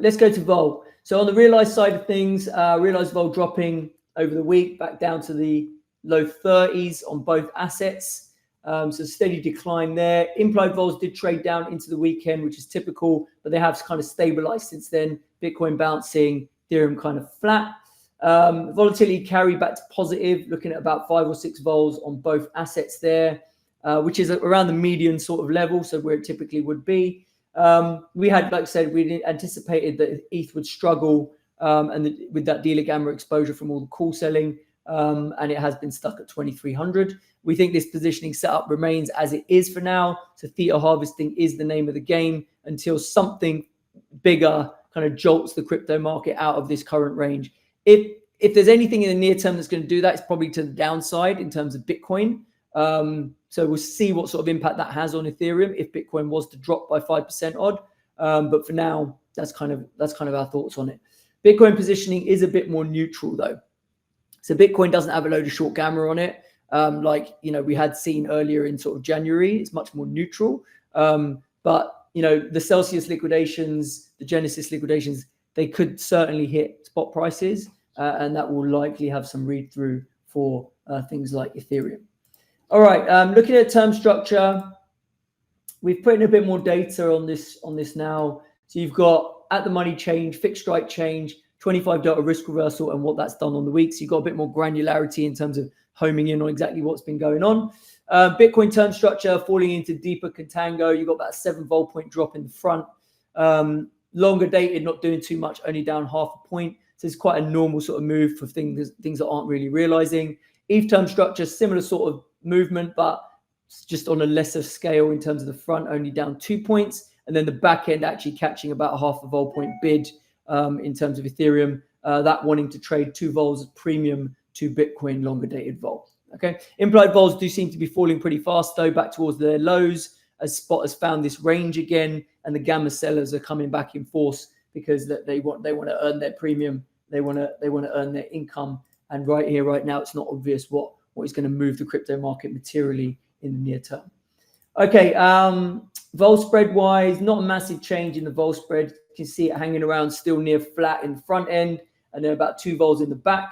let's go to Vol. So on the realized side of things, realized Vol dropping over the week back down to the low 30s on both assets. So steady decline there. Implied vols did trade down into the weekend, which is typical, but they have kind of stabilized since then. Bitcoin bouncing, Ethereum kind of flat. Volatility carry back to positive, looking at about 5 or 6 vols on both assets there, which is around the median sort of level, so where it typically would be. We had, like I said, we anticipated that ETH would struggle with that dealer gamma exposure from all the call selling, and it has been stuck at 2,300. We think this positioning setup remains as it is for now. So theta harvesting is the name of the game until something bigger kind of jolts the crypto market out of this current range. If there's anything in the near term that's going to do that, it's probably to the downside in terms of Bitcoin. So we'll see what sort of impact that has on Ethereum if Bitcoin was to drop by 5% odd. But for now, that's kind of our thoughts on it. Bitcoin positioning is a bit more neutral though. So Bitcoin doesn't have a load of short gamma on it. Like, we had seen earlier in sort of January. It's much more neutral. But, the Celsius liquidations, the Genesis liquidations, they could certainly hit spot prices, and that will likely have some read through for things like Ethereum. All right, looking at term structure, we've put in a bit more data on this now. So you've got at the money change, fixed strike change, 25 delta risk reversal, and what that's done on the week. So you've got a bit more granularity in terms of homing in on exactly what's been going on. Bitcoin term structure falling into deeper contango. You've got about a 7 vol point drop in the front. Longer dated, not doing too much, only down half a point. So it's quite a normal sort of move for things that aren't really realizing. ETH term structure, similar sort of movement, but just on a lesser scale in terms of the front, only down 2 points. And then the back end actually catching about a half a vol point bid in terms of Ethereum, that wanting to trade 2 vols premium to Bitcoin longer dated vol. Okay, implied vols do seem to be falling pretty fast though, back towards their lows, as spot has found this range again, and the gamma sellers are coming back in force because they want to earn their premium, they want to earn their income, and right here, right now, it's not obvious what is going to move the crypto market materially in the near term. Okay, vol spread wise, not a massive change in the vol spread. You can see it hanging around still near flat in the front end, and then about 2 vols in the back.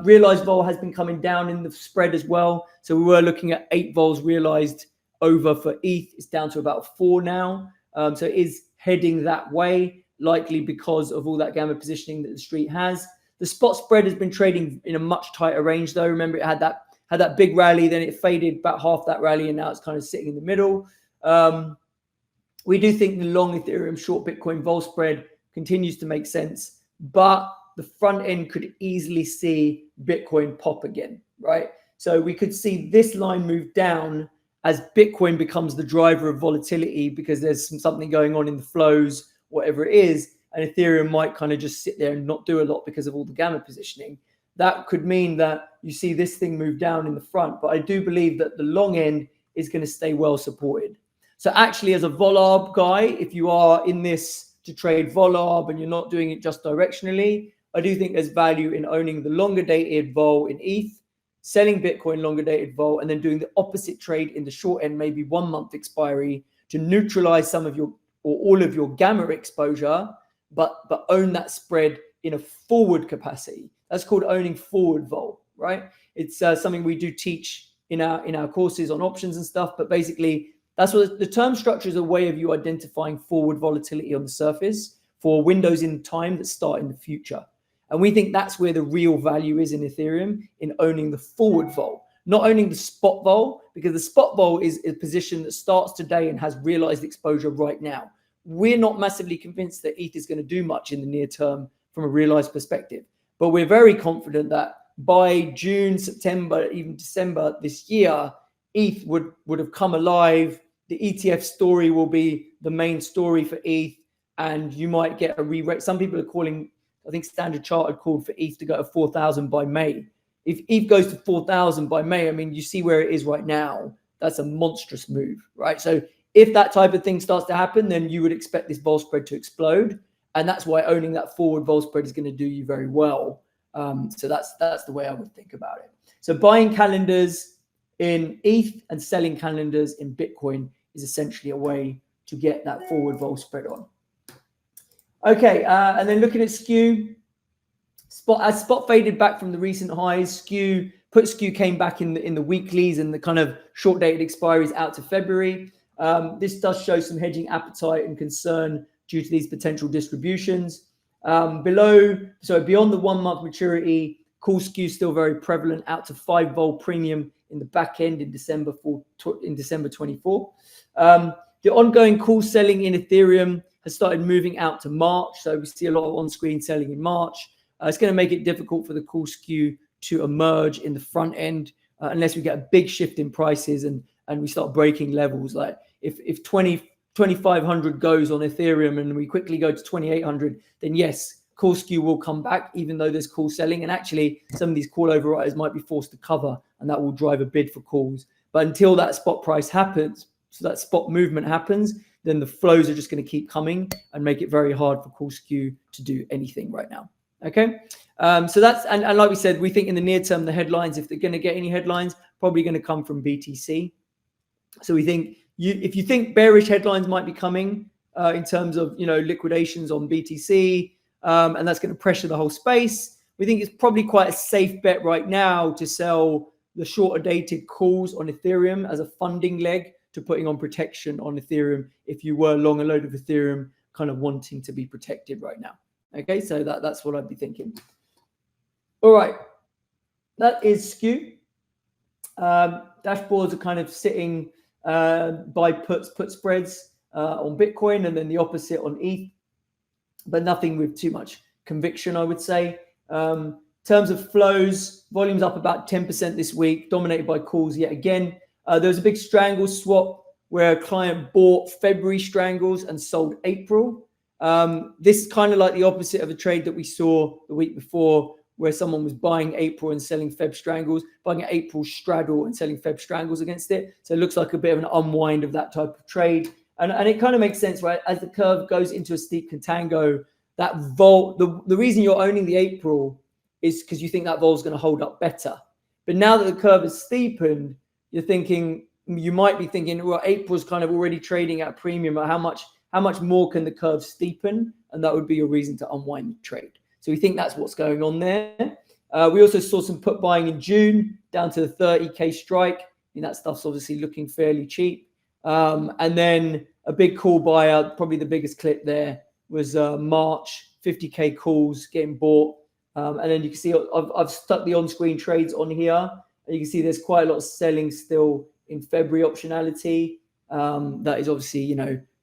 Realized vol has been coming down in the spread as well. So we were looking at 8 vols realized over for ETH. It's down to about 4 now. So it is heading that way, likely because of all that gamma positioning that the street has. The spot spread has been trading in a much tighter range though. Remember, it had that big rally, then it faded about half that rally, and now it's kind of sitting in the middle. We do think the long Ethereum, short Bitcoin vol spread continues to make sense, but the front end could easily see Bitcoin pop again, right? So we could see this line move down as Bitcoin becomes the driver of volatility because there's something going on in the flows, whatever it is, and Ethereum might kind of just sit there and not do a lot because of all the gamma positioning. That could mean that you see this thing move down in the front, but I do believe that the long end is going to stay well supported. So actually, as a vol arb guy, if you are in this to trade vol arb and you're not doing it just directionally, I do think there's value in owning the longer dated vol in ETH, selling Bitcoin longer dated vol, and then doing the opposite trade in the short end, maybe 1 month expiry, to neutralize some of your or all of your gamma exposure, but own that spread in a forward capacity. That's called owning forward vol, right? It's something we do teach in our courses on options and stuff, but basically that's what the term structure is, a way of you identifying forward volatility on the surface for windows in time that start in the future. And we think that's where the real value is in Ethereum, in owning the forward vol, not owning the spot vol, because the spot vol is a position that starts today and has realized exposure right now. We're not massively convinced that ETH is going to do much in the near term from a realized perspective, but we're very confident that by June, September, even December this year, ETH would have come alive. The ETF story will be the main story for ETH, and you might get a re-rate. Some people are calling, I think Standard Chartered called for ETH to go to 4,000 by May. If ETH goes to 4,000 by May, I mean, you see where it is right now. That's a monstrous move, right? So if that type of thing starts to happen, then you would expect this vol spread to explode. And that's why owning that forward vol spread is going to do you very well. So that's the way I would think about it. So buying calendars in ETH and selling calendars in Bitcoin is essentially a way to get that forward vol spread on. Okay, and then looking at Skew, as spot faded back from the recent highs, Skew came back in the weeklies and the kind of short dated expiries out to February. This does show some hedging appetite and concern due to these potential distributions. Beyond the 1 month maturity, call Skew still very prevalent out to 5 vol premium in the back end in December 24. The ongoing call selling in Ethereum has started moving out to March, so we see a lot of on-screen selling in March. It's going to make it difficult for the call Skew to emerge in the front end unless we get a big shift in prices and we start breaking levels. Like if 2,500 goes on Ethereum and we quickly go to 2,800, then yes, call Skew will come back, even though there's call selling. And actually, some of these call overriders might be forced to cover, and that will drive a bid for calls. But until that spot price happens, so that spot movement happens, then the flows are just going to keep coming and make it very hard for call Skew to do anything right now. Okay, so that's and like we said, we think in the near term the headlines, if they're going to get any headlines, probably going to come from BTC. So we think if you think bearish headlines might be coming in terms of liquidations on BTC, and that's going to pressure the whole space, we think it's probably quite a safe bet right now to sell the shorter dated calls on Ethereum as a funding leg to putting on protection on Ethereum if you were long a load of Ethereum kind of wanting to be protected right now. Okay, so that's what I'd be thinking. All right, that is Skew. Dashboards are kind of sitting buy put spreads on Bitcoin, and then the opposite on ETH, but nothing with too much conviction, I would say. In terms of flows, volume's up about 10% this week, dominated by calls yet again. There was a big strangle swap where a client bought February strangles and sold April. This is kind of like the opposite of a trade that we saw the week before, where someone was buying April and selling Feb strangles, buying an April straddle and selling Feb strangles against it. So it looks like a bit of an unwind of that type of trade. And it kind of makes sense, right? As the curve goes into a steep contango, that vol, the reason you're owning the April is because you think that vol is going to hold up better. But now that the curve is steepened, you might be thinking, well, April's kind of already trading at a premium. How much more can the curve steepen? And that would be a reason to unwind the trade. So we think that's what's going on there. We also saw some put buying in June down to the 30K strike. That stuff's obviously looking fairly cheap. And then a big call buyout, probably the biggest clip there was March, 50K calls getting bought. And then you can see I've stuck the on-screen trades on here. And you can see there's quite a lot of selling still in February optionality. That is obviously,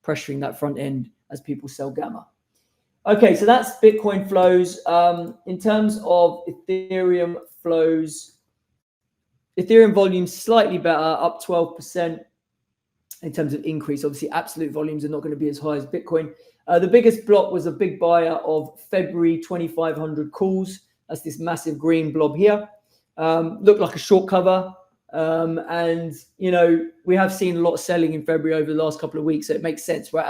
pressuring that front end as people sell gamma. Okay, so that's Bitcoin flows. In terms of Ethereum flows, Ethereum volume slightly better, up 12% in terms of increase. Obviously, absolute volumes are not going to be as high as Bitcoin. The biggest block was a big buyer of February 2,500 calls. That's this massive green blob here. Looked like a short cover. And, we have seen a lot of selling in February over the last couple of weeks. So it makes sense, right?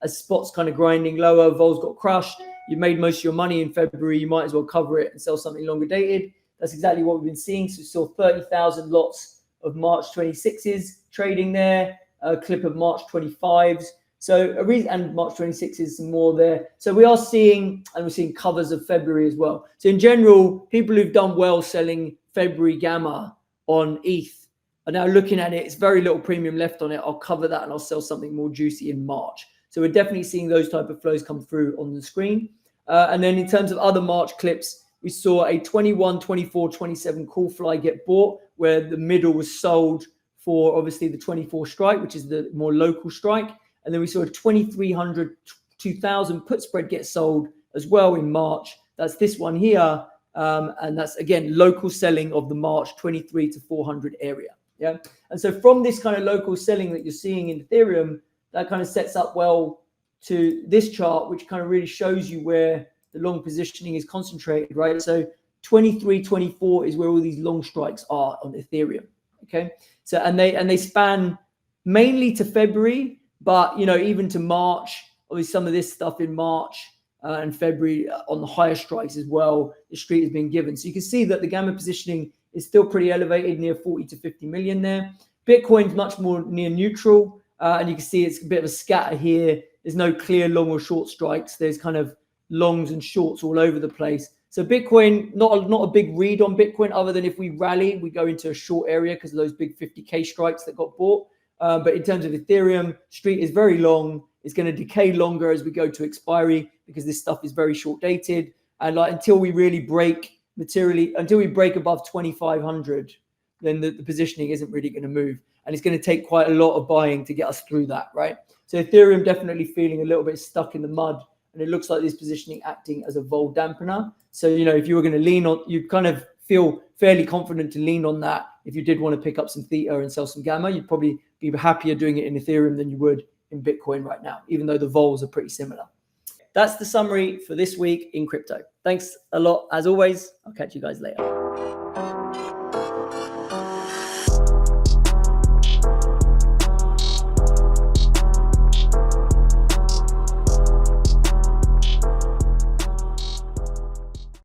As spots kind of grinding lower, vols got crushed. You made most of your money in February. You might as well cover it and sell something longer dated. That's exactly what we've been seeing. So we saw 30,000 lots of March 26s trading there, a clip of March 25s. So a reason, and March 26 is some more there. So we are seeing, and we're seeing covers of February as well. So in general, people who've done well selling February gamma on ETH are now looking at it. It's very little premium left on it. I'll cover that and I'll sell something more juicy in March. So we're definitely seeing those type of flows come through on the screen. And then in terms of other March clips, we saw a 21, 24, 27 call fly get bought, where the middle was sold for obviously the 24 strike, which is the more local strike. And then we saw a 2,300, 2,000 put spread get sold as well in March. That's this one here. And that's, again, local selling of the March 23 to 400 area. Yeah. And so from this kind of local selling that you're seeing in Ethereum, that kind of sets up well to this chart, which kind of really shows you where the long positioning is concentrated, right? So 23, 24 is where all these long strikes are on Ethereum. Okay. So, and they span mainly to February, but, even to March, obviously some of this stuff in March and February on the higher strikes as well, the street has been given. So you can see that the gamma positioning is still pretty elevated, near 40 to 50 million there. Bitcoin's much more near neutral. And you can see it's a bit of a scatter here there's no clear long or short strikes. There's kind of longs and shorts all over the place. So Bitcoin, not a big read on Bitcoin, other than if we rally, we go into a short area because of those big 50K strikes that got bought. But in terms of Ethereum, street is very long. It's going to decay longer as we go to expiry because this stuff is very short dated. And like until we really break materially, until we break above 2,500, then the positioning isn't really going to move. And it's going to take quite a lot of buying to get us through that, right? So Ethereum definitely feeling a little bit stuck in the mud. And it looks like this positioning acting as a vol dampener. So, if you were going to lean on, you'd kind of feel fairly confident to lean on that. If you did want to pick up some theta and sell some gamma, you'd probably be happier doing it in Ethereum than you would in Bitcoin right now, even though the vols are pretty similar. That's the summary for this week in crypto. Thanks a lot. As always, I'll catch you guys later.